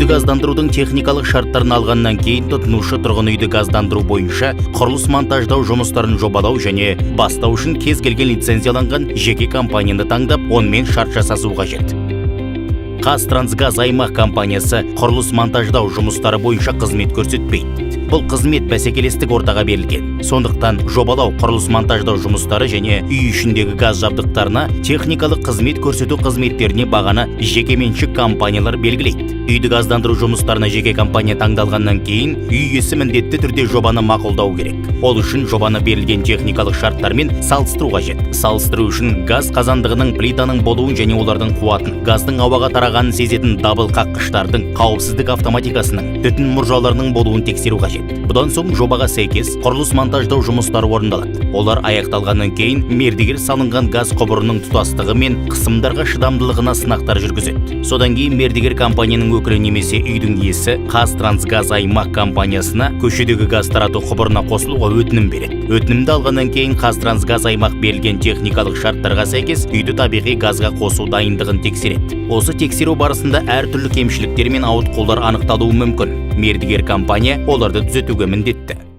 Үйді газдандырудың техникалық шарттарын алғаннан кейін тұтынушы тұрғын үйді газдандыру бойынша құрылыс монтаждау жұмыстарын жобалау және бастау үшін кез келген лицензияланған жеке компанияны таңдап, онымен шарт жасасу қажет. Қазтрансгаз аймақ компаниясы құрылыс монтаждау жұмыстары бойынша қызмет көрсетпейді. Бұл қызмет бәсекелестік ортаға берілген. Сондықтан жобалау, құрылыс монтаждау жұмыстары және үй ішіндегі газ жабдықтарына техникалық қызмет көрсету қызметтеріне бағаны жекеменшік компаниялар белгілейді. Үйді газдандыру жұмыстарына жеке компания таңдалғаннан кейін, үй иесі міндетті түрде жобаны мақұлдау керек. Ол үшін жобаны берілген техникалық шарттармен салыстыру қажет. Салыстыру үшін газ қазандығының, плитаның болуын және олардың қуатын, газдың ауаға тарағанын сезетін дабыл қаққыштардың, қауіпсіздік автоматикасының, түтін мұржаларының болуын тексеру қажет. Бұдан соң жобаға сәйкес құрылыс монтаждау жұмыстары орындалады. Олар аяқталғаннан кейін мердігер салынған газ құбырының тұтастығы мен қысымдарға шыдамдылығына сынақтар жүргізеді. Содан кейін мердігер компанияның өкілі немесе үйдің иесі Қазтрансгаз аймақ компаниясына көшедегі газ тарату құбырына қосылуға өтінім береді. Өтінімді алғаннан кейін Қазтрансгаз аймақ берілген техникалық шарттарға сәйкес үйді табиғи газға қосу дайындығын тексереді. Осы тексеру барысында әртүрлі кемшіліктер мен ауытқулар анықталуы мүмкін. Мердігер компания оларды түзетуге міндетті.